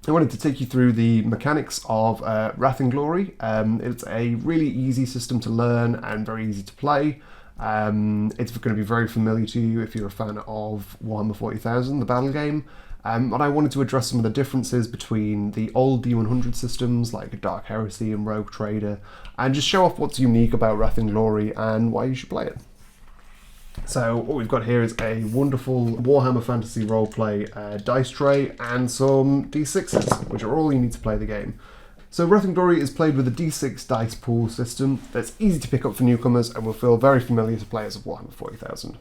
I wanted to take you through the mechanics of Wrath and Glory. It's a really easy system to learn and very easy to play. It's going to be very familiar to you if you're a fan of Warhammer 40,000, the battle game. But I wanted to address some of the differences between the old D100 systems like Dark Heresy and Rogue Trader, and just show off what's unique about Wrath and Glory and why you should play it. So what we've got here is a wonderful Warhammer Fantasy roleplay dice tray and some D6s, which are all you need to play the game. So Wrath and Glory is played with a D6 dice pool system that's easy to pick up for newcomers and will feel very familiar to players of Warhammer 40,000.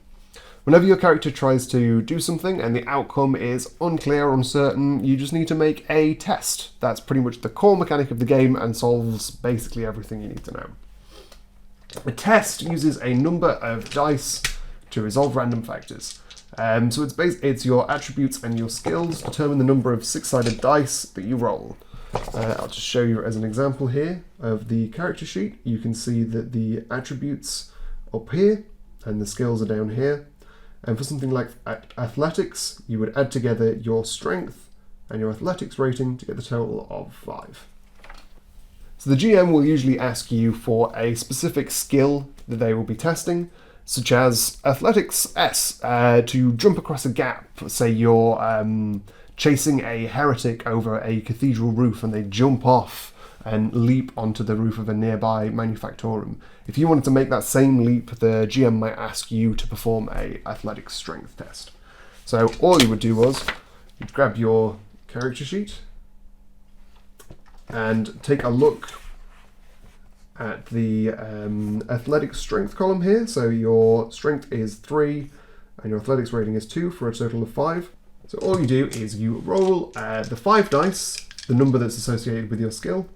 Whenever your character tries to do something and the outcome is unclear or uncertain, you just need to make a test. That's pretty much the core mechanic of the game and solves basically everything you need to know. A test uses a number of dice to resolve random factors. So it's your attributes and your skills determine the number of six-sided dice that you roll. I'll just show you as an example here of the character sheet. You can see that the attributes up here and the skills are down here. And for something like athletics, you would add together your strength and your athletics rating to get the total of 5. So the GM will usually ask you for a specific skill that they will be testing, such as Athletics S, to jump across a gap. Say you're chasing a heretic over a cathedral roof and they jump off and leap onto the roof of a nearby manufactorum. If you wanted to make that same leap, the GM might ask you to perform a athletics strength test. So all you would do was you'd grab your character sheet and take a look at the athletics strength column here. So your strength is 3 and your athletics rating is 2 for a total of 5. So all you do is you roll the 5 dice, the number that's associated with your skill.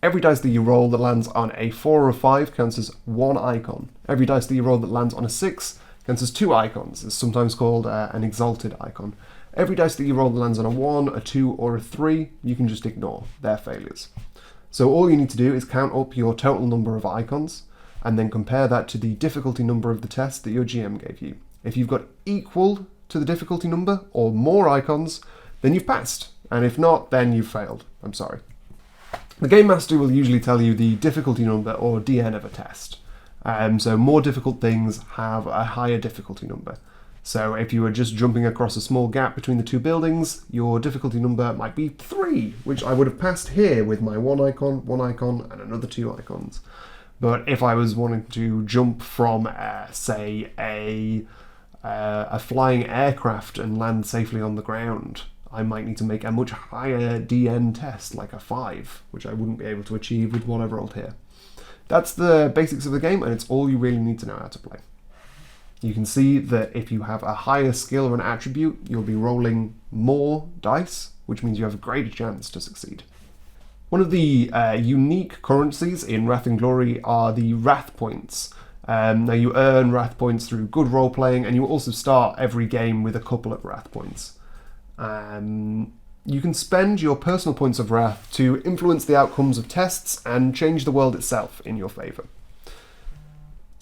Every dice that you roll that lands on a 4 or a 5 counts as 1 icon. Every dice that you roll that lands on a 6 counts as 2 icons. It's sometimes called an exalted icon. Every dice that you roll that lands on a 1, a 2 or a 3, you can just ignore. They're failures. So all you need to do is count up your total number of icons and then compare that to the difficulty number of the test that your GM gave you. If you've got equal to the difficulty number or more icons, then you've passed. And if not, then you've failed. I'm sorry. The Game Master will usually tell you the difficulty number or DN of a test. So more difficult things have a higher difficulty number. So if you were just jumping across a small gap between the two buildings, your difficulty number might be 3, which I would have passed here with my 1 icon, and another 2 icons. But if I was wanting to jump from, say, a flying aircraft and land safely on the ground, I might need to make a much higher DN test, like a 5, which I wouldn't be able to achieve with what I've rolled here. That's the basics of the game, and it's all you really need to know how to play. You can see that if you have a higher skill or an attribute, you'll be rolling more dice, which means you have a greater chance to succeed. One of the unique currencies in Wrath and Glory are the Wrath points. Now you earn Wrath points through good role playing, and you also start every game with a couple of Wrath points. You can spend your personal points of Wrath to influence the outcomes of tests and change the world itself in your favour.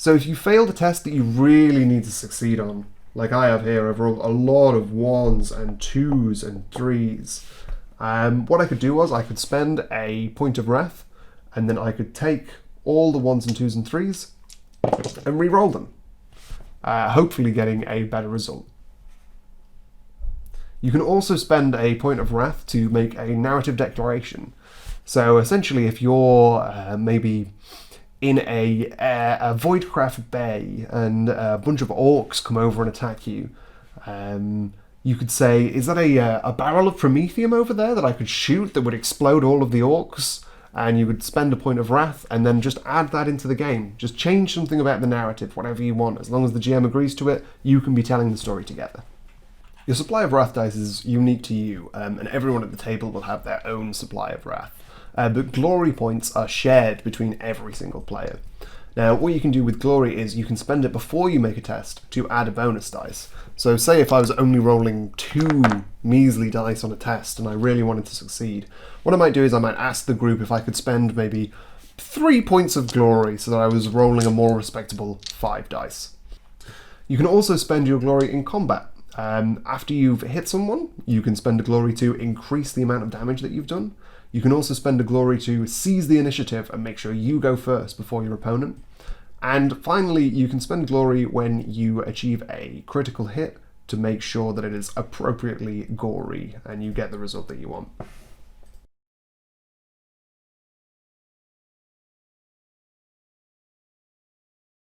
So if you fail the test that you really need to succeed on, like I have here, I've rolled a lot of 1s and 2s and 3s. What I could do was I could spend a point of Wrath, and then I could take all the 1s and 2s and 3s and re-roll them, hopefully getting a better result. You can also spend a point of Wrath to make a narrative declaration. So essentially, if you're maybe in a Voidcraft Bay and a bunch of orcs come over and attack you, you could say, is that a barrel of promethium over there that I could shoot that would explode all of the orcs? And you would spend a point of Wrath and then just add that into the game. Just change something about the narrative, whatever you want. As long as the GM agrees to it, you can be telling the story together. Your supply of Wrath dice is unique to you, and everyone at the table will have their own supply of Wrath. But glory points are shared between every single player. Now, what you can do with glory is you can spend it before you make a test to add a bonus dice. So say if I was only rolling 2 measly dice on a test and I really wanted to succeed, what I might do is I might ask the group if I could spend maybe 3 points of glory so that I was rolling a more respectable 5 dice. You can also spend your glory in combat. After you've hit someone, you can spend a glory to increase the amount of damage that you've done. You can also spend a glory to seize the initiative and make sure you go first before your opponent. And finally, you can spend glory when you achieve a critical hit to make sure that it is appropriately gory and you get the result that you want.